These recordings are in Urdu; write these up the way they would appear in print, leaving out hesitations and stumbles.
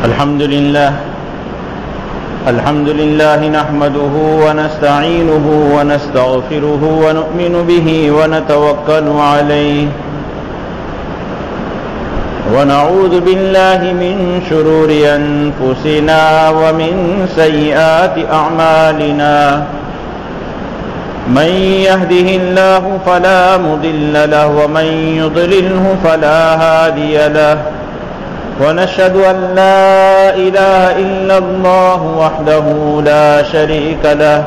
الحمد لله نحمده ونستعينه ونستغفره ونؤمن به ونتوكل عليه ونعوذ بالله من شرور أنفسنا ومن سيئات أعمالنا من يهده الله فلا مضل له ومن يضلله فلا هادي له ونشهد أن لا إله إلا الله وحده لا شريك له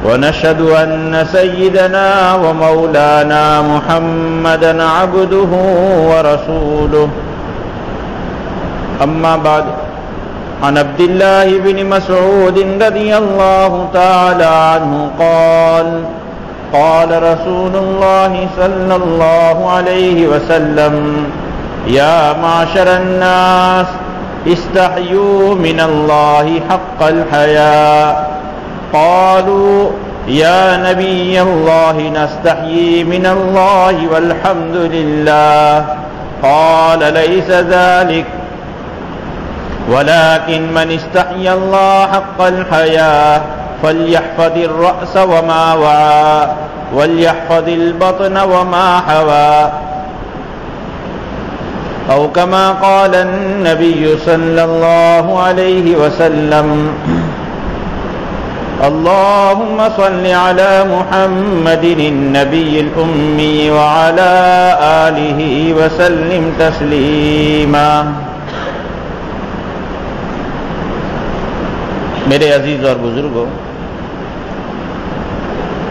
ونشهد أن سيدنا ومولانا محمدا عبده ورسوله أما بعد عن عبد الله بن مسعود رضي الله تعالى عنه قال رسول الله صلى الله عليه وسلم يا معشر الناس استحيوا من الله حق الحياء قالوا يا نبي الله نستحيي من الله والحمد لله قال ليس ذلك ولكن من استحيا الله حق الحياء فليحفظ الرأس وما وعى وليحفظ البطن وما حوى أو كما قال النبي صلى الله عليه وسلم اللهم صل على محمد النبي الأمي وعلى آله وسلم تسليما. میرے عزیز اور بزرگوں،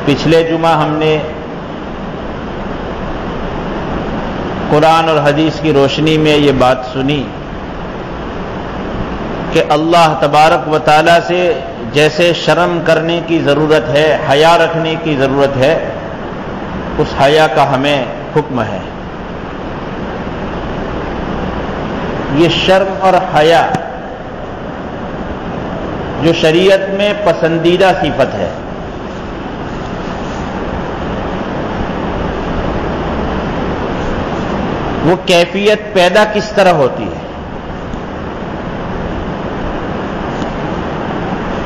پچھلے جمعہ ہم نے قرآن اور حدیث کی روشنی میں یہ بات سنی کہ اللہ تبارک و تعالیٰ سے جیسے شرم کرنے کی ضرورت ہے، حیا رکھنے کی ضرورت ہے، اس حیا کا ہمیں حکم ہے. یہ شرم اور حیا جو شریعت میں پسندیدہ صفت ہے، وہ کیفیت پیدا کس طرح ہوتی ہے،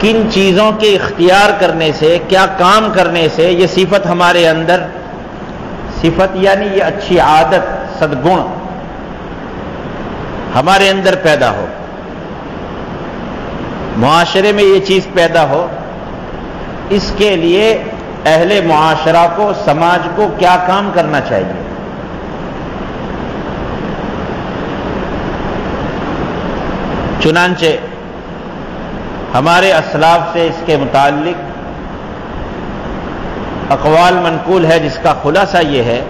کن چیزوں کے اختیار کرنے سے، کیا کام کرنے سے یہ صفت ہمارے اندر، صفت یعنی یہ اچھی عادت، سدگن ہمارے اندر پیدا ہو، معاشرے میں یہ چیز پیدا ہو. اس کے لیے اہل معاشرہ کو، سماج کو کیا کام کرنا چاہیے؟ چنانچہ ہمارے اسلاف سے اس کے متعلق اقوال منقول ہے، جس کا خلاصہ یہ ہے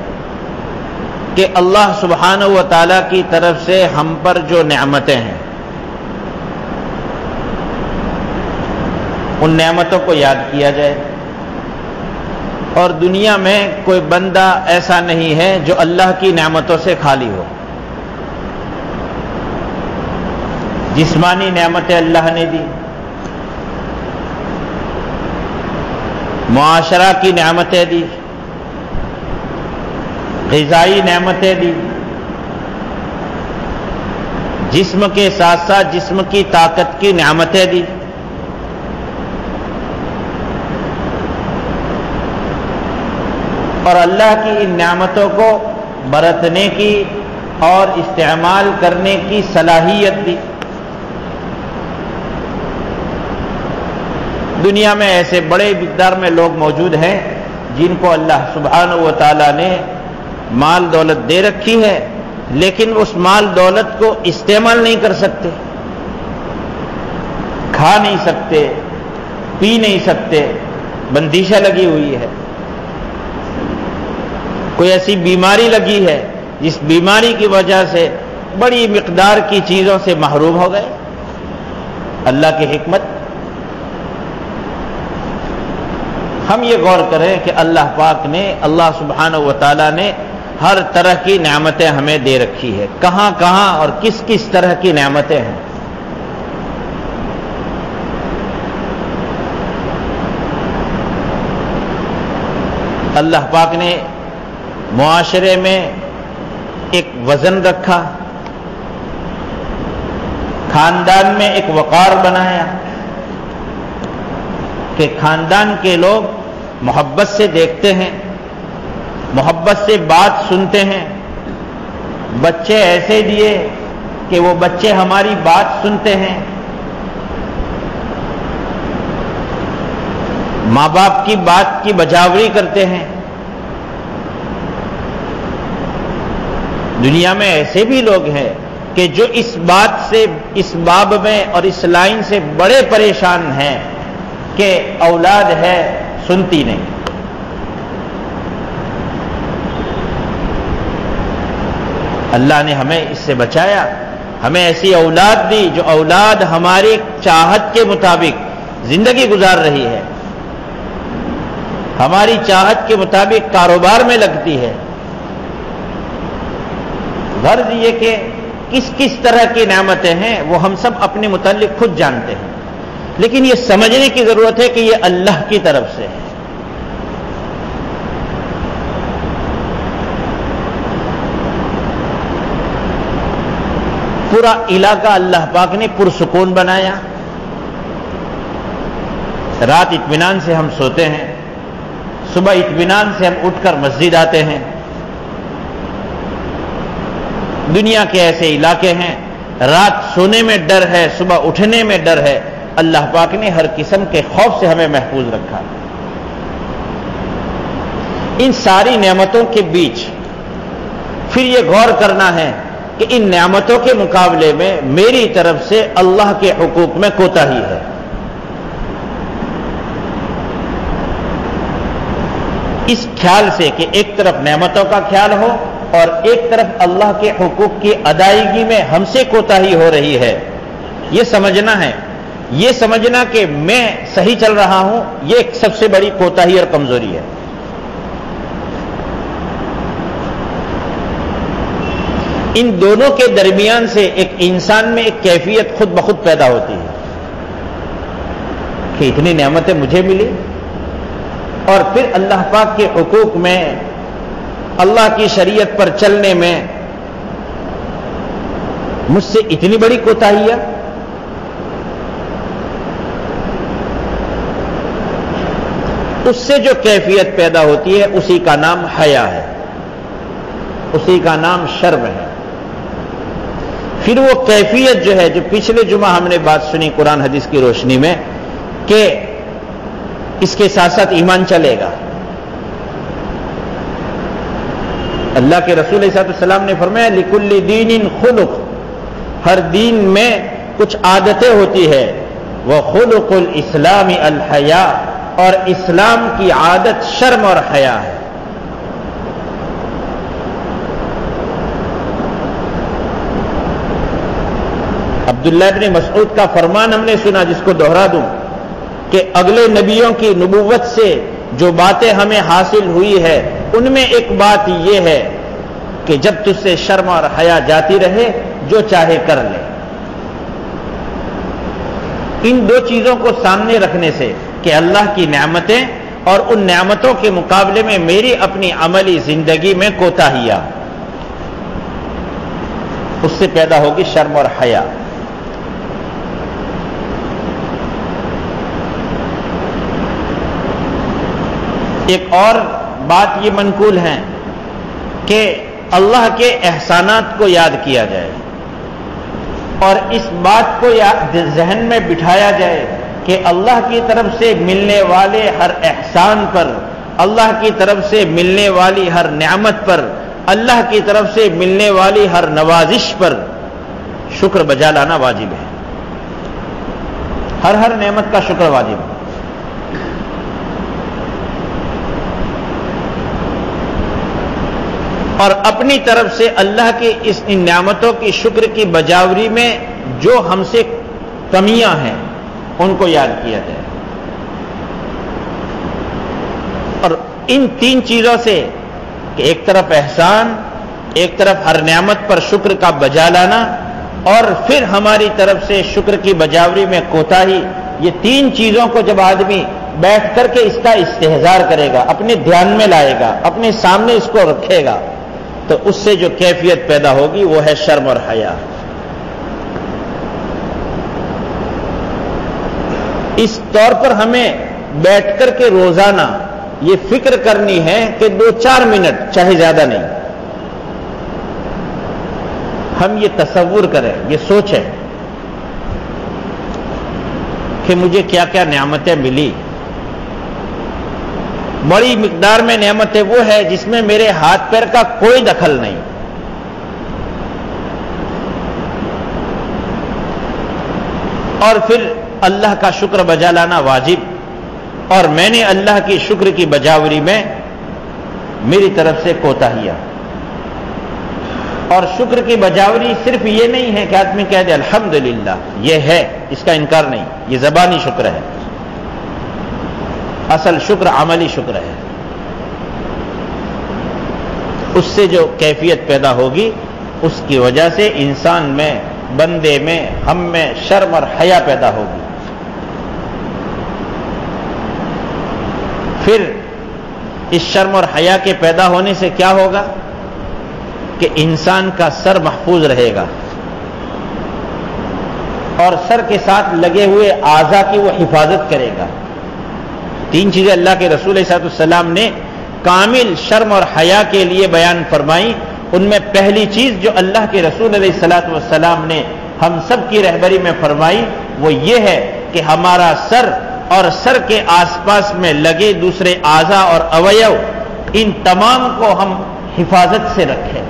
کہ اللہ سبحانہ و تعالیٰ کی طرف سے ہم پر جو نعمتیں ہیں، ان نعمتوں کو یاد کیا جائے. اور دنیا میں کوئی بندہ ایسا نہیں ہے جو اللہ کی نعمتوں سے خالی ہو. جسمانی نعمتیں اللہ نے دی، معاشرہ کی نعمتیں دی، غذائی نعمتیں دی، جسم کے ساتھ ساتھ جسم کی طاقت کی نعمتیں دی. اور اللہ کی ان نعمتوں کو برتنے کی اور استعمال کرنے کی صلاحیت دی. دنیا میں ایسے بڑے مقدار میں لوگ موجود ہیں جن کو اللہ سبحانہ و تعالیٰ نے مال دولت دے رکھی ہے، لیکن اس مال دولت کو استعمال نہیں کر سکتے، کھا نہیں سکتے، پی نہیں سکتے، بندشیں لگی ہوئی ہے. کوئی ایسی بیماری لگی ہے جس بیماری کی وجہ سے بڑی مقدار کی چیزوں سے محروم ہو گئے. اللہ کی حکمت. ہم یہ غور کریں کہ اللہ پاک نے، اللہ سبحانہ و تعالیٰ نے ہر طرح کی نعمتیں ہمیں دے رکھی ہے. کہاں کہاں اور کس کس طرح کی نعمتیں ہیں. اللہ پاک نے معاشرے میں ایک وزن رکھا، خاندان میں ایک وقار بنایا کہ خاندان کے لوگ محبت سے دیکھتے ہیں، محبت سے بات سنتے ہیں، بچے ایسے دیے کہ وہ بچے ہماری بات سنتے ہیں، ماں باپ کی بات کی بجاوری کرتے ہیں۔ دنیا میں ایسے بھی لوگ ہیں کہ جو اس بات سے، اس باب میں اور اس لائن سے بڑے پریشان ہیں کہ اولاد ہے سنتی نہیں۔ اللہ نے ہمیں اس سے بچایا، ہمیں ایسی اولاد دی جو اولاد ہماری چاہت کے مطابق زندگی گزار رہی ہے، ہماری چاہت کے مطابق کاروبار میں لگتی ہے۔ غرض یہ کہ کس کس طرح کی نعمتیں ہیں وہ ہم سب اپنے متعلق خود جانتے ہیں، لیکن یہ سمجھنے کی ضرورت ہے کہ یہ اللہ کی طرف سے ہے۔ پورا علاقہ اللہ پاک نے پرسکون بنایا، رات اطمینان سے ہم سوتے ہیں، صبح اطمینان سے ہم اٹھ کر مسجد آتے ہیں۔ دنیا کے ایسے علاقے ہیں رات سونے میں ڈر ہے، صبح اٹھنے میں ڈر ہے۔ اللہ پاک نے ہر قسم کے خوف سے ہمیں محفوظ رکھا۔ ان ساری نعمتوں کے بیچ پھر یہ غور کرنا ہے کہ ان نعمتوں کے مقابلے میں میری طرف سے اللہ کے حقوق میں کوتاہی ہے۔ اس خیال سے کہ ایک طرف نعمتوں کا خیال ہو اور ایک طرف اللہ کے حقوق کی ادائیگی میں ہم سے کوتاہی ہو رہی ہے، یہ سمجھنا ہے۔ یہ سمجھنا کہ میں صحیح چل رہا ہوں، یہ ایک سب سے بڑی کوتاہی اور کمزوری ہے۔ ان دونوں کے درمیان سے ایک انسان میں ایک کیفیت خود بخود پیدا ہوتی ہے کہ اتنی نعمتیں مجھے ملی، اور پھر اللہ پاک کے حقوق میں، اللہ کی شریعت پر چلنے میں مجھ سے اتنی بڑی کوتاہیاں۔ اس سے جو کیفیت پیدا ہوتی ہے اسی کا نام حیا ہے، اسی کا نام شرم ہے۔ پھر وہ کیفیت جو ہے، جو پچھلے جمعہ ہم نے بات سنی قرآن حدیث کی روشنی میں، کہ اس کے ساتھ ساتھ ایمان چلے گا۔ اللہ کے رسول علیہ السلام نے فرمایا لِكُلِّ دِينٍ خُلُقٌ، ہر دین میں کچھ عادتیں ہوتی ہے، وَخُلُقُ الْإِسْلَامِ الْحَيَاءُ، اور اسلام کی عادت شرم اور حیا ہے۔ عبداللہ ابن مسعود کا فرمان ہم نے سنا، جس کو دہرا دوں، کہ اگلے نبیوں کی نبوت سے جو باتیں ہمیں حاصل ہوئی ہے ان میں ایک بات یہ ہے کہ جب تجھ سے شرم اور حیا جاتی رہے جو چاہے کر لے۔ ان دو چیزوں کو سامنے رکھنے سے کہ اللہ کی نعمتیں اور ان نعمتوں کے مقابلے میں میری اپنی عملی زندگی میں کوتاہیاں، اس سے پیدا ہوگی شرم اور حیا۔ ایک اور بات یہ منقول ہے کہ اللہ کے احسانات کو یاد کیا جائے اور اس بات کو ذہن میں بٹھایا جائے کہ اللہ کی طرف سے ملنے والے ہر احسان پر، اللہ کی طرف سے ملنے والی ہر نعمت پر، اللہ کی طرف سے ملنے والی ہر نوازش پر شکر بجا لانا واجب ہے۔ ہر نعمت کا شکر واجب ہے۔ اور اپنی طرف سے اللہ کی ان نعمتوں کی شکر کی بجاوری میں جو ہم سے کمیاں ہیں ان کو یاد کیا جائے۔ اور ان تین چیزوں سے کہ ایک طرف احسان، ایک طرف ہر نعمت پر شکر کا بجا لانا، اور پھر ہماری طرف سے شکر کی بجاوری میں کوتاہی، یہ تین چیزوں کو جب آدمی بیٹھ کر کے اس کا استحضار کرے گا، اپنے دھیان میں لائے گا، اپنے سامنے اس کو رکھے گا، تو اس سے جو کیفیت پیدا ہوگی وہ ہے شرم اور حیا۔ اس طور پر ہمیں بیٹھ کر کے روزانہ یہ فکر کرنی ہے کہ 2-4 منٹ چاہے زیادہ نہیں ہم یہ تصور کریں، یہ سوچیں کہ مجھے کیا کیا نعمتیں ملی. بڑی مقدار میں نعمتیں وہ ہے جس میں میرے ہاتھ پیر کا کوئی دخل نہیں. اور پھر اللہ کا شکر بجا لانا واجب، اور میں نے اللہ کی شکر کی بجاوری میں میری طرف سے کوتاہیاں. اور شکر کی بجاوری صرف یہ نہیں ہے کہ آدمی کہہ دے الحمدللہ، یہ ہے، اس کا انکار نہیں، یہ زبانی شکر ہے. اصل شکر عملی شکر ہے. اس سے جو کیفیت پیدا ہوگی اس کی وجہ سے انسان میں، بندے میں، ہم میں شرم اور حیا پیدا ہوگی. پھر اس شرم اور حیا کے پیدا ہونے سے کیا ہوگا کہ انسان کا سر محفوظ رہے گا، اور سر کے ساتھ لگے ہوئے اعضاء کی وہ حفاظت کرے گا. 3 چیزیں اللہ کے رسول صلی اللہ علیہ وسلم نے کامل شرم اور حیا کے لیے بیان فرمائی. ان میں پہلی چیز جو اللہ کے رسول علیہ الصلوۃ والسلام نے ہم سب کی رہبری میں فرمائی وہ یہ ہے کہ ہمارا سر اور سر کے آس پاس میں لگے دوسرے اعضاء اور اویو، ان تمام کو ہم حفاظت سے رکھیں.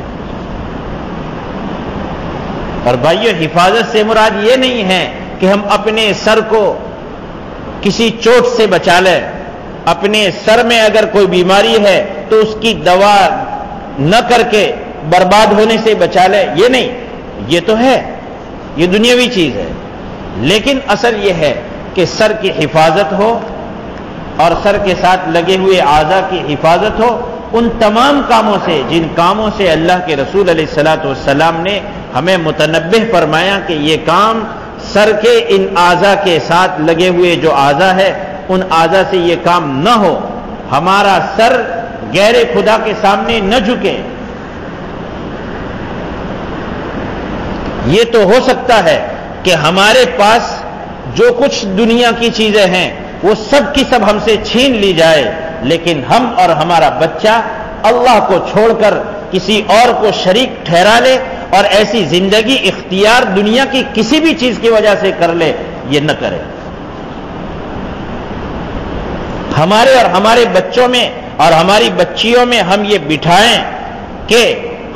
اور بھائیو، حفاظت سے مراد یہ نہیں ہے کہ ہم اپنے سر کو کسی چوٹ سے بچا لیں. اپنے سر میں اگر کوئی بیماری ہے تو اس کی دوا نہ کر کے برباد ہونے سے بچا لیں، یہ نہیں. یہ تو ہے، یہ دنیاوی چیز ہے، لیکن اصل یہ ہے کہ سر کی حفاظت ہو اور سر کے ساتھ لگے ہوئے اعضاء کی حفاظت ہو. ان تمام کاموں سے، جن کاموں سے اللہ کے رسول علیہ الصلوۃ والسلام نے ہمیں متنبہ فرمایا کہ یہ کام سر کے ان اعضاء کے ساتھ لگے ہوئے جو اعضاء ہے ان اعضاء سے یہ کام نہ ہو. ہمارا سر غیر خدا کے سامنے نہ جھکے. یہ تو ہو سکتا ہے کہ ہمارے پاس جو کچھ دنیا کی چیزیں ہیں وہ سب کی سب ہم سے چھین لی جائے، لیکن ہم اور ہمارا بچہ اللہ کو چھوڑ کر کسی اور کو شریک ٹھہرا لے اور ایسی زندگی اختیار دنیا کی کسی بھی چیز کی وجہ سے کر لے، یہ نہ کرے. ہمارے اور ہمارے بچوں میں اور ہماری بچیوں میں ہم یہ بٹھائیں کہ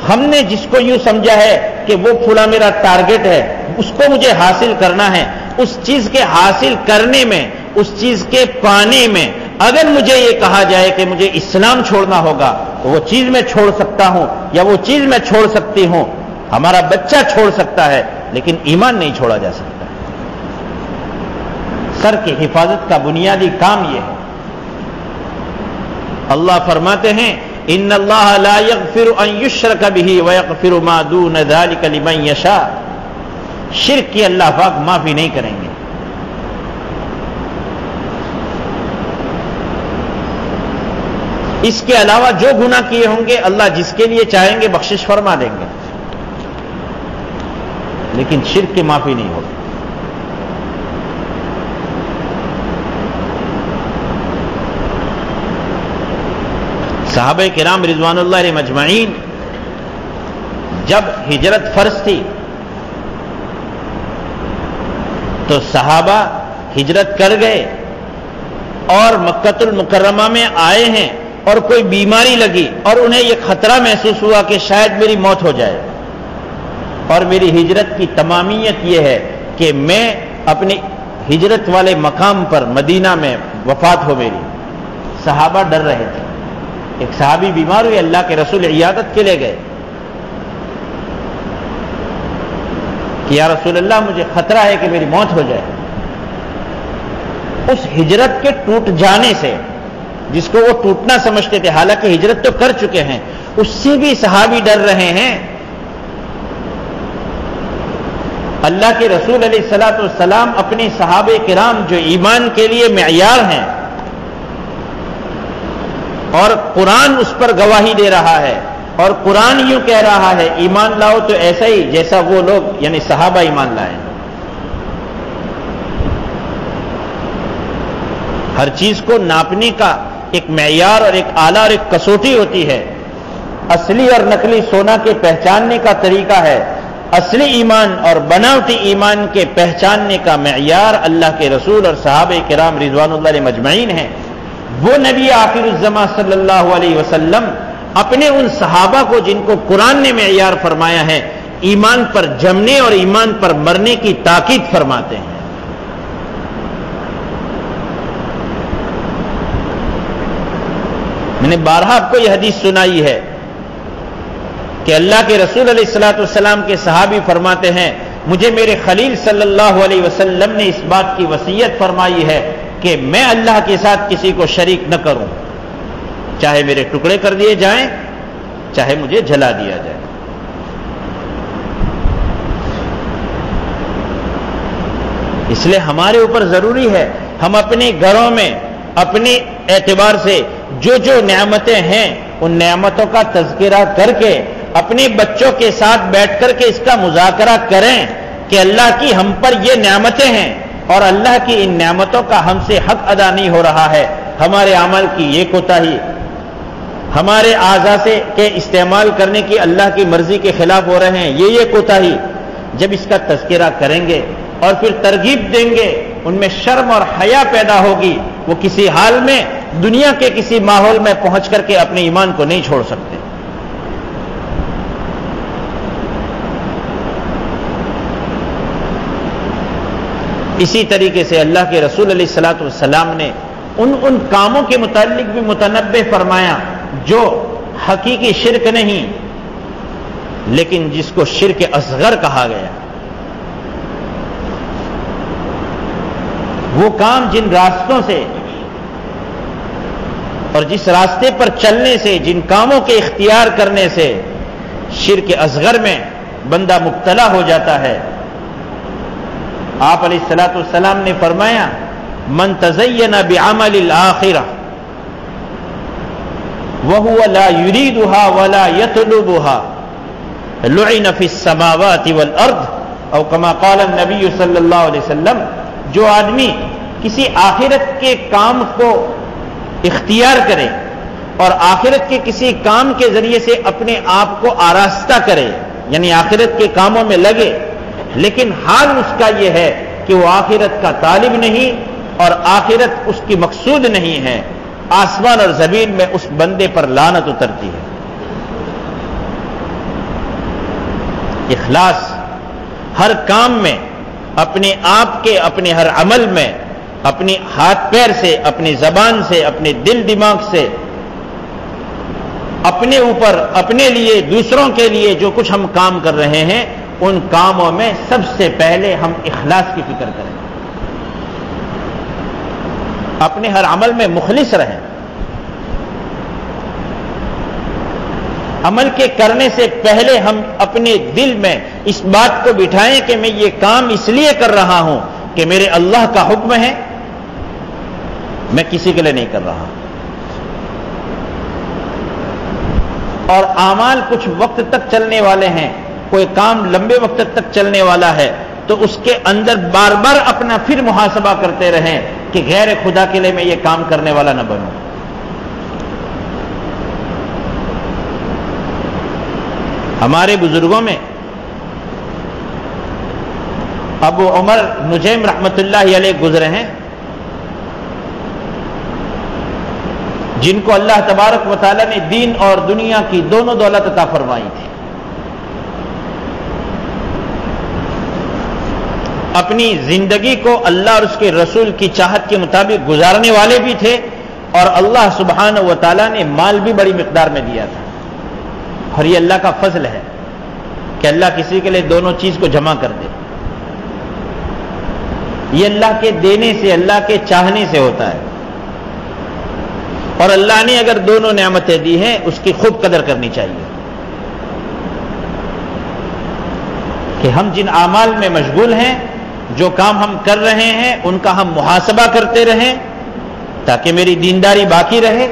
ہم نے جس کو یوں سمجھا ہے کہ وہ فلاں میرا ٹارگٹ ہے، اس کو مجھے حاصل کرنا ہے، اس چیز کے حاصل کرنے میں، اس چیز کے پانے میں اگر مجھے یہ کہا جائے کہ مجھے اسلام چھوڑنا ہوگا تو وہ چیز میں چھوڑ سکتا ہوں یا وہ چیز میں چھوڑ سکتی ہوں. ہمارا بچہ چھوڑ سکتا ہے لیکن ایمان نہیں چھوڑا جا سکتا. سر کی حفاظت کا بنیادی کام یہ ہے. اللہ فرماتے ہیں ان اللہ لا یغفر ان یشرک بہ ویغفر ما دون ذلک لمن یشاء. شرک کی اللہ پاک معافی نہیں کریں گے. اس کے علاوہ جو گناہ کیے ہوں گے اللہ جس کے لیے چاہیں گے بخشش فرما دیں گے، لیکن شرک کی معافی نہیں ہوگی. صحابہ کرام رضوان اللہ علیہ مجمعین جب ہجرت فرض تھی تو صحابہ ہجرت کر گئے اور مکۃ المکرمہ میں آئے ہیں اور کوئی بیماری لگی اور انہیں یہ خطرہ محسوس ہوا کہ شاید میری موت ہو جائے اور میری ہجرت کی تمامیت یہ ہے کہ میں اپنی ہجرت والے مقام پر مدینہ میں وفات ہو میری. صحابہ ڈر رہے تھے. ایک صحابی بیمار ہوئے، اللہ کے رسول عیادت کے لے گئے کہ یا رسول اللہ مجھے خطرہ ہے کہ میری موت ہو جائے. اس ہجرت کے ٹوٹ جانے سے، جس کو وہ ٹوٹنا سمجھتے تھے، حالانکہ ہجرت تو کر چکے ہیں، اس سے بھی صحابی ڈر رہے ہیں. اللہ کے رسول علیہ الصلوۃ والسلام اپنے صحابہ کرام جو ایمان کے لیے معیار ہیں اور قرآن اس پر گواہی دے رہا ہے اور قرآن یوں کہہ رہا ہے ایمان لاؤ تو ایسا ہی جیسا وہ لوگ یعنی صحابہ ایمان لائے. ہر چیز کو ناپنے کا ایک معیار اور ایک آلہ اور ایک کسوٹی ہوتی ہے. اصلی اور نقلی سونا کے پہچاننے کا طریقہ ہے. اصلی ایمان اور بناوٹی ایمان کے پہچاننے کا معیار اللہ کے رسول اور صحابہ کرام رضوان اللہ علیہ مجمعین ہیں. وہ نبی آخر الزمان صلی اللہ علیہ وسلم اپنے ان صحابہ کو جن کو قرآن نے معیار فرمایا ہے ایمان پر جمنے اور ایمان پر مرنے کی تاکید فرماتے ہیں. میں نے بارہا آپ کو یہ حدیث سنائی ہے کہ اللہ کے رسول علیہ الصلوۃ والسلام کے صحابی فرماتے ہیں مجھے میرے خلیل صلی اللہ علیہ وسلم نے اس بات کی وصیت فرمائی ہے کہ میں اللہ کے ساتھ کسی کو شریک نہ کروں، چاہے میرے ٹکڑے کر دیے جائیں چاہے مجھے جلا دیا جائے. اس لیے ہمارے اوپر ضروری ہے ہم اپنے گھروں میں اپنے اعتبار سے جو جو نعمتیں ہیں ان نعمتوں کا تذکرہ کر کے اپنے بچوں کے ساتھ بیٹھ کر کے اس کا مذاکرہ کریں کہ اللہ کی ہم پر یہ نعمتیں ہیں اور اللہ کی ان نعمتوں کا ہم سے حق ادا نہیں ہو رہا ہے، ہمارے عمل کی یہ کوتاہی، ہمارے اعضاء سے کے استعمال کرنے کی اللہ کی مرضی کے خلاف ہو رہے ہیں، یہ کوتاہی. جب اس کا تذکرہ کریں گے اور پھر ترغیب دیں گے ان میں شرم اور حیا پیدا ہوگی. وہ کسی حال میں دنیا کے کسی ماحول میں پہنچ کر کے اپنے ایمان کو نہیں چھوڑ سکتے. اسی طریقے سے اللہ کے رسول علیہ الصلوۃ والسلام نے ان کاموں کے متعلق بھی متنبہ فرمایا جو حقیقی شرک نہیں لیکن جس کو شرک اصغر کہا گیا. وہ کام جن راستوں سے اور جس راستے پر چلنے سے جن کاموں کے اختیار کرنے سے شرک اصغر میں بندہ مبتلا ہو جاتا ہے. آپ علیہ الصلوۃ والسلام نے فرمایا من تزین بعمل الآخرہ وهو لا يريدها ولا يطلبها لعن في السماوات والارض او كما قال النبي صلی اللہ علیہ وسلم. جو آدمی کسی آخرت کے کام کو اختیار کرے اور آخرت کے کسی کام کے ذریعے سے اپنے آپ کو آراستہ کرے یعنی آخرت کے کاموں میں لگے لیکن حال اس کا یہ ہے کہ وہ آخرت کا طالب نہیں اور آخرت اس کی مقصود نہیں ہے، آسمان اور زمین میں اس بندے پر لعنت اترتی ہے. اخلاص ہر کام میں اپنے آپ کے اپنے ہر عمل میں اپنے ہاتھ پیر سے اپنی زبان سے اپنے دل دماغ سے اپنے اوپر اپنے لیے دوسروں کے لیے جو کچھ ہم کام کر رہے ہیں ان کاموں میں سب سے پہلے ہم اخلاص کی فکر کریں، اپنے ہر عمل میں مخلص رہیں. عمل کے کرنے سے پہلے ہم اپنے دل میں اس بات کو بٹھائیں کہ میں یہ کام اس لیے کر رہا ہوں کہ میرے اللہ کا حکم ہے، میں کسی کے لیے نہیں کر رہا. اور اعمال کچھ وقت تک چلنے والے ہیں، کوئی کام لمبے وقت تک چلنے والا ہے تو اس کے اندر بار بار اپنا پھر محاسبہ کرتے رہیں کہ غیر خدا کے لیے میں یہ کام کرنے والا نہ بنوں. ہمارے بزرگوں میں ابو عمر نجیم رحمت اللہ علیہ گزرے ہیں جن کو اللہ تبارک و تعالی نے دین اور دنیا کی دونوں دولت عطا فرمائی تھی. اپنی زندگی کو اللہ اور اس کے رسول کی چاہت کے مطابق گزارنے والے بھی تھے اور اللہ سبحانہ و تعالیٰ نے مال بھی بڑی مقدار میں دیا تھا. اور یہ اللہ کا فضل ہے کہ اللہ کسی کے لیے دونوں چیز کو جمع کر دے. یہ اللہ کے دینے سے اللہ کے چاہنے سے ہوتا ہے اور اللہ نے اگر دونوں نعمتیں دی ہیں اس کی خوب قدر کرنی چاہیے کہ ہم جن اعمال میں مشغول ہیں جو کام ہم کر رہے ہیں ان کا ہم محاسبہ کرتے رہیں تاکہ میری دینداری باقی رہے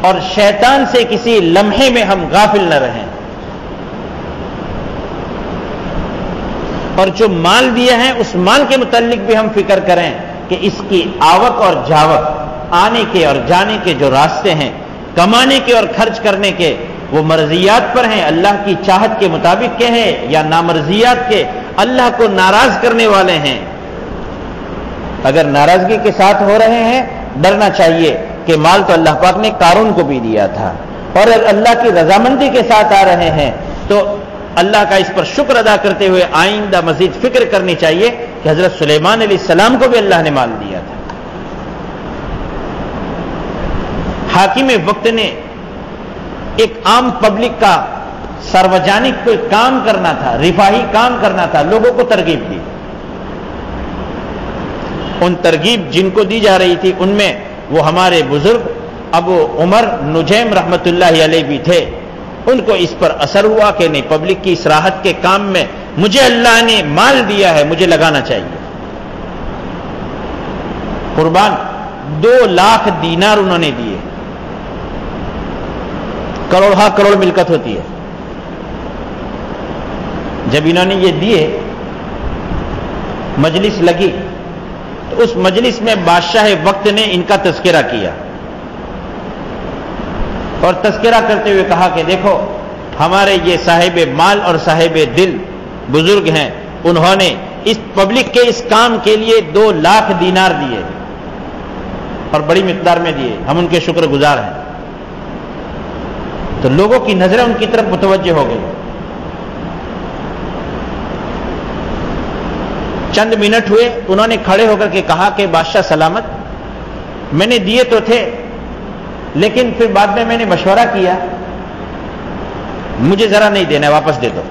اور شیطان سے کسی لمحے میں ہم غافل نہ رہیں. اور جو مال دیا ہے اس مال کے متعلق بھی ہم فکر کریں کہ اس کی آوک اور جاوک، آنے کے اور جانے کے جو راستے ہیں، کمانے کے اور خرچ کرنے کے، وہ مرضیات پر ہیں، اللہ کی چاہت کے مطابق کے ہیں یا نامرضیات کے، اللہ کو ناراض کرنے والے ہیں۔ اگر ناراضگی کے ساتھ ہو رہے ہیں، ڈرنا چاہیے کہ مال تو اللہ پاک نے قارون کو بھی دیا تھا، اور اگر اللہ کی رضامندی کے ساتھ آ رہے ہیں تو اللہ کا اس پر شکر ادا کرتے ہوئے آئندہ مزید فکر کرنی چاہیے کہ حضرت سلیمان علیہ السلام کو بھی اللہ نے مال دیا تھا۔ حاکم وقت نے ایک عام پبلک کا ساروجانک کوئی کام کرنا تھا، رفاہی کام کرنا تھا، لوگوں کو ترغیب دی۔ ان ترغیب جن کو دی جا رہی تھی ان میں وہ ہمارے بزرگ ابو عمر نجیم رحمت اللہ علیہ بھی تھے۔ ان کو اس پر اثر ہوا کہ نہیں، پبلک کی اصلاحت کے کام میں مجھے اللہ نے مال دیا ہے، مجھے لگانا چاہیے۔ قربان 2 لاکھ دینار انہوں نے دیے، کروڑ ملکت ہوتی ہے۔ جب انہوں نے یہ دیے، مجلس لگی تو اس مجلس میں بادشاہ وقت نے ان کا تذکرہ کیا اور تذکرہ کرتے ہوئے کہا کہ دیکھو ہمارے یہ صاحب مال اور صاحب دل بزرگ ہیں، انہوں نے اس پبلک کے اس کام کے لیے 2 لاکھ دینار دیے اور بڑی مقدار میں دیے، ہم ان کے شکر گزار ہیں۔ تو لوگوں کی نظریں ان کی طرف متوجہ ہو گئی۔ چند منٹ ہوئے، انہوں نے کھڑے ہو کر کے کہا کہ بادشاہ سلامت، میں نے دیے تو تھے لیکن پھر بعد میں نے مشورہ کیا، مجھے ذرا نہیں دینا ہے، واپس دے دو۔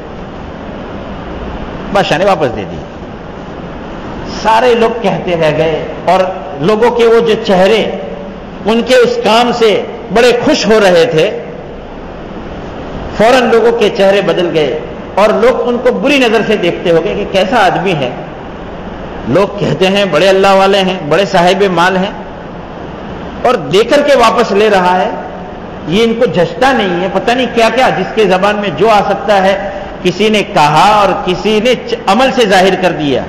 بادشاہ نے واپس دے دی۔ سارے لوگ کہتے رہ گئے اور لوگوں کے وہ جو چہرے ان کے اس کام سے بڑے خوش ہو رہے تھے، فوراً لوگوں کے چہرے بدل گئے اور لوگ ان کو بری نظر سے دیکھتے ہو گئے کہ کیسا آدمی ہے۔ لوگ کہتے ہیں بڑے اللہ والے ہیں، بڑے صاحب مال ہیں، اور دے کر کے واپس لے رہا ہے، یہ ان کو جھجتا نہیں ہے۔ پتہ نہیں کیا کیا جس کے زبان میں جو آ سکتا ہے کسی نے کہا اور کسی نے عمل سے ظاہر کر دیا۔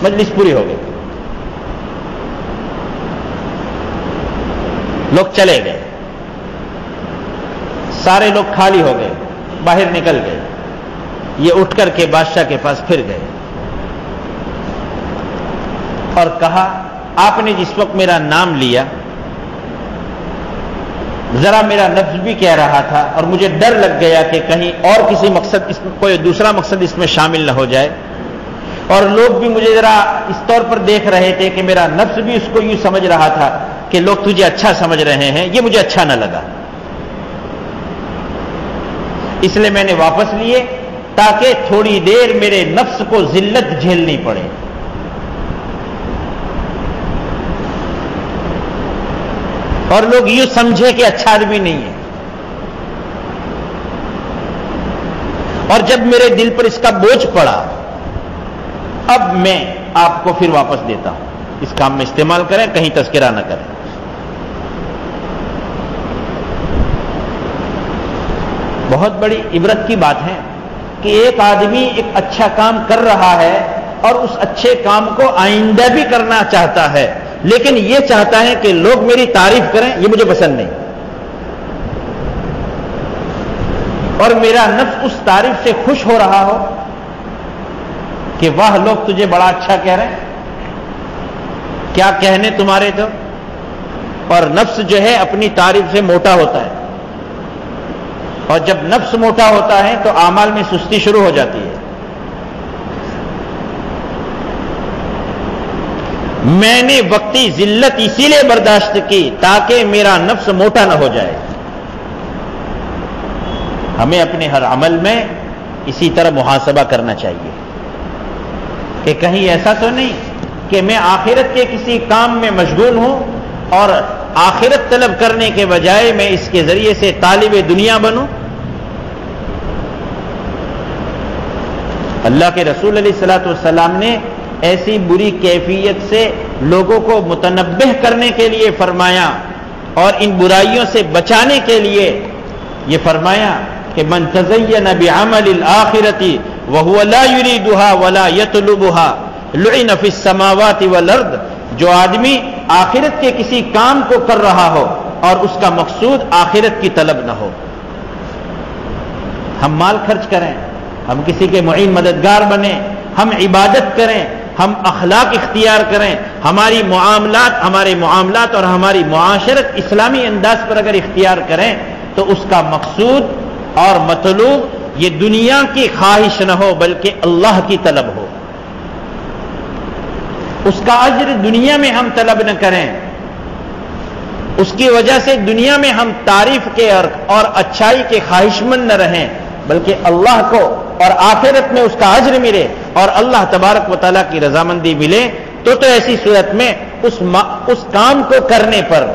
مجلس پوری ہو گئی، لوگ چلے گئے، سارے لوگ خالی ہو گئے، باہر نکل گئے۔ یہ اٹھ کر کے بادشاہ کے پاس پھر گئے اور کہا آپ نے جس وقت میرا نام لیا ذرا میرا نفس بھی کہہ رہا تھا اور مجھے ڈر لگ گیا کہ کہیں اور کسی مقصد کوئی دوسرا مقصد اس میں شامل نہ ہو جائے، اور لوگ بھی مجھے ذرا اس طور پر دیکھ رہے تھے کہ میرا نفس بھی اس کو یوں سمجھ رہا تھا کہ لوگ تجھے اچھا سمجھ رہے ہیں، یہ مجھے اچھا نہ لگا، اس لیے میں نے واپس لیے تاکہ تھوڑی دیر میرے نفس کو ذلت جھیلنی پڑے۔ اور لوگ یوں سمجھے کہ اچھا آدمی نہیں ہے، اور جب میرے دل پر اس کا بوجھ پڑا اب میں آپ کو پھر واپس دیتا ہوں، اس کام میں استعمال کریں، کہیں تذکرہ نہ کریں۔ بہت بڑی عبرت کی بات ہے کہ ایک آدمی ایک اچھا کام کر رہا ہے اور اس اچھے کام کو آئندہ بھی کرنا چاہتا ہے، لیکن یہ چاہتا ہے کہ لوگ میری تعریف کریں، یہ مجھے پسند نہیں، اور میرا نفس اس تعریف سے خوش ہو رہا ہو کہ واہ لوگ تجھے بڑا اچھا کہہ رہے ہیں، کیا کہنے تمہارے تو۔ اور نفس جو ہے اپنی تعریف سے موٹا ہوتا ہے، اور جب نفس موٹا ہوتا ہے تو اعمال میں سستی شروع ہو جاتی ہے۔ میں نے وقتی ذلت اسی لیے برداشت کی تاکہ میرا نفس موٹا نہ ہو جائے۔ ہمیں اپنے ہر عمل میں اسی طرح محاسبہ کرنا چاہیے کہ کہیں ایسا تو نہیں کہ میں آخرت کے کسی کام میں مشغول ہوں اور آخرت طلب کرنے کے بجائے میں اس کے ذریعے سے طالب دنیا بنوں۔ اللہ کے رسول علیہ الصلوۃ والسلام نے ایسی بری کیفیت سے لوگوں کو متنبہ کرنے کے لیے فرمایا اور ان برائیوں سے بچانے کے لیے یہ فرمایا کہ من تزین بعمل الآخرۃ وهو لا يريدها ولا يطلبها لعن في السماوات والارض جو آدمی آخرت کے کسی کام کو کر رہا ہو اور اس کا مقصود آخرت کی طلب نہ ہو. ہم مال خرچ کریں، ہم کسی کے معین مددگار بنیں، ہم عبادت کریں، ہم اخلاق اختیار کریں، ہمارے معاملات اور ہماری معاشرت اسلامی انداز پر اگر اختیار کریں تو اس کا مقصود اور مطلوب یہ دنیا کی خواہش نہ ہو بلکہ اللہ کی طلب ہو. اس کا اجر دنیا میں ہم طلب نہ کریں، اس کی وجہ سے دنیا میں ہم تعریف کے اور اچھائی کے خواہشمند نہ رہیں، بلکہ اللہ کو اور آخرت میں اس کا اجر ملے اور اللہ تبارک و تعالیٰ کی رضامندی ملے. تو ایسی صورت میں اس کام کو کرنے پر،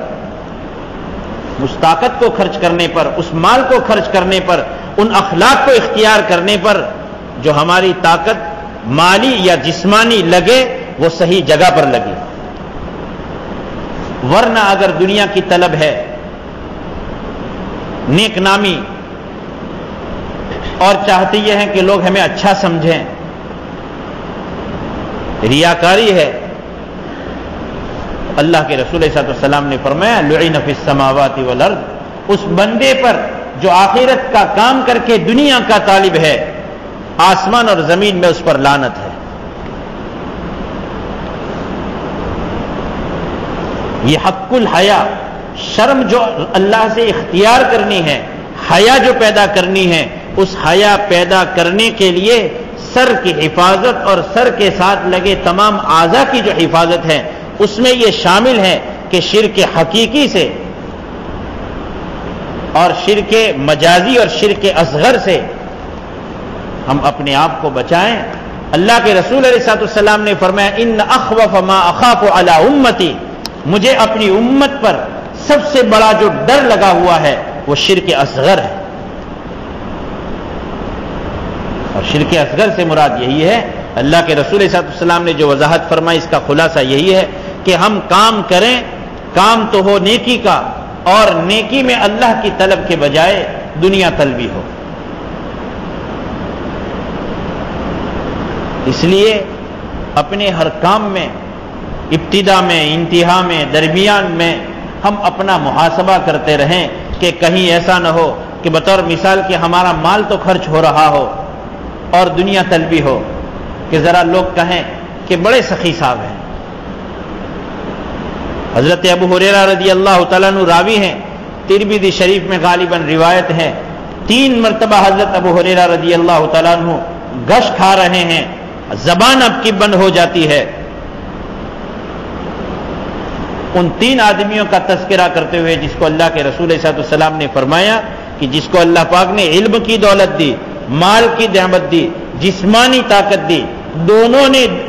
اس طاقت کو خرچ کرنے پر، اس مال کو خرچ کرنے پر، ان اخلاق کو اختیار کرنے پر جو ہماری طاقت مالی یا جسمانی لگے وہ صحیح جگہ پر لگے. ورنہ اگر دنیا کی طلب ہے، نیک نامی اور چاہتے یہ ہیں کہ لوگ ہمیں اچھا سمجھیں، ریاکاری ہے، اللہ کے رسول صلی اللہ علیہ وسلم نے فرمایا لعن فی السماوات والارض، اس بندے پر جو آخرت کا کام کر کے دنیا کا طالب ہے، آسمان اور زمین میں اس پر لعنت ہے. یہ حق الحیا، شرم جو اللہ سے اختیار کرنی ہے، حیا جو پیدا کرنی ہے، اس حیا پیدا کرنے کے لیے سر کی حفاظت اور سر کے ساتھ لگے تمام اعضاء کی جو حفاظت ہے، اس میں یہ شامل ہے کہ شرک حقیقی سے اور شرک مجازی اور شرک اصغر سے ہم اپنے آپ کو بچائیں. اللہ کے رسول علیہ الصلوۃ والسلام نے فرمایا ان اخوف ما اخاف علی امتی، مجھے اپنی امت پر سب سے بڑا جو ڈر لگا ہوا ہے وہ شرک اصغر ہے. اور شرک اصغر سے مراد یہی ہے، اللہ کے رسول صلی اللہ علیہ وسلم نے جو وضاحت فرمائی اس کا خلاصہ یہی ہے کہ ہم کام کریں، کام تو ہو نیکی کا، اور نیکی میں اللہ کی طلب کے بجائے دنیا طلبی ہو. اس لیے اپنے ہر کام میں، ابتدا میں، انتہا میں، درمیان میں ہم اپنا محاسبہ کرتے رہیں کہ کہیں ایسا نہ ہو کہ بطور مثال کہ ہمارا مال تو خرچ ہو رہا ہو اور دنیا طلبی ہو کہ ذرا لوگ کہیں کہ بڑے سخی صاحب ہیں. حضرت ابو ہریرہ رضی اللہ تعالیٰ عنہ راوی ہیں، ترمذی شریف میں غالباً روایت ہے، 3 مرتبہ حضرت ابو ہریرہ رضی اللہ تعالیٰ عنہ گش کھا رہے ہیں، زبان اب کی بند ہو جاتی ہے. ان 3 آدمیوں کا تذکرہ کرتے ہوئے جس کو اللہ کے رسول صلی اللہ علیہ وسلم نے فرمایا کہ جس کو اللہ پاک نے علم کی دولت دی، مال کی نعمت دی، جسمانی طاقت دی،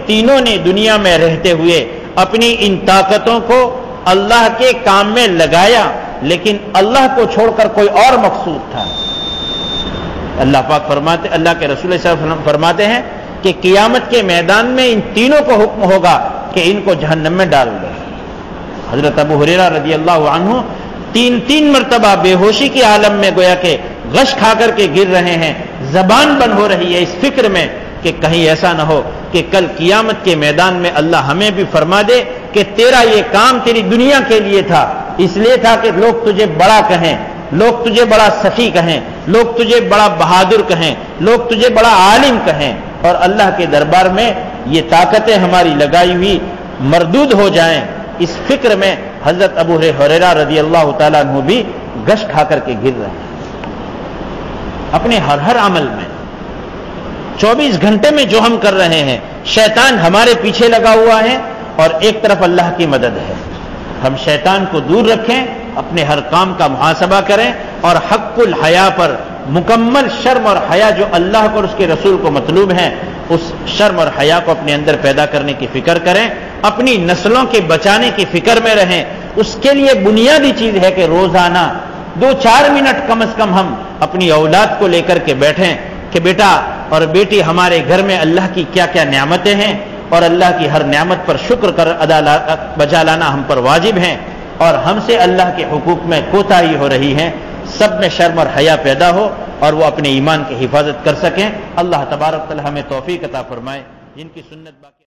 تینوں نے دنیا میں رہتے ہوئے اپنی ان طاقتوں کو اللہ کے کام میں لگایا، لیکن اللہ کو چھوڑ کر کوئی اور مقصود تھا. اللہ پاک فرماتے، اللہ کے رسول صلی اللہ علیہ وسلم فرماتے ہیں کہ قیامت کے میدان میں ان تینوں کو حکم ہوگا کہ ان کو جہنم میں ڈال دو. حضرت ابو ہریرہ رضی اللہ عنہ 3 مرتبہ بے ہوشی کے عالم میں گویا کہ غش کھا کر کے گر رہے ہیں، زبان بند ہو رہی ہے اس فکر میں کہ کہیں ایسا نہ ہو کہ کل قیامت کے میدان میں اللہ ہمیں بھی فرما دے کہ تیرا یہ کام تیری دنیا کے لیے تھا، اس لیے تھا کہ لوگ تجھے بڑا کہیں، لوگ تجھے بڑا سخی کہیں، لوگ تجھے بڑا بہادر کہیں، لوگ تجھے بڑا عالم کہیں، اور اللہ کے دربار میں یہ طاقتیں ہماری لگائی ہوئی مردود ہو جائیں. اس فکر میں حضرت ابو ہریرہ رضی اللہ تعالیٰ عنہ بھی گش کھا کر کے گر رہے ہیں. اپنے ہر عمل میں 24 گھنٹے میں جو ہم کر رہے ہیں، شیطان ہمارے پیچھے لگا ہوا ہے اور ایک طرف اللہ کی مدد ہے. ہم شیطان کو دور رکھیں، اپنے ہر کام کا محاسبہ کریں اور حق الحیا پر مکمل شرم اور حیا جو اللہ کو اور اس کے رسول کو مطلوب ہے، اس شرم اور حیا کو اپنے اندر پیدا کرنے کی فکر کریں. اپنی نسلوں کے بچانے کی فکر میں رہیں. اس کے لیے بنیادی چیز ہے کہ روزانہ 2-4 منٹ کم از کم ہم اپنی اولاد کو لے کر کے بیٹھیں کہ بیٹا اور بیٹی ہمارے گھر میں اللہ کی کیا کیا نعمتیں ہیں اور اللہ کی ہر نعمت پر شکر کر بجا لانا ہم پر واجب ہیں، اور ہم سے اللہ کے حقوق میں کوتاہی ہو رہی ہے. سب میں شرم اور حیا پیدا ہو اور وہ اپنے ایمان کی حفاظت کر سکیں. اللہ تبارک تعالی ہمیں توفیق عطا فرمائے. جن کی سنت باقی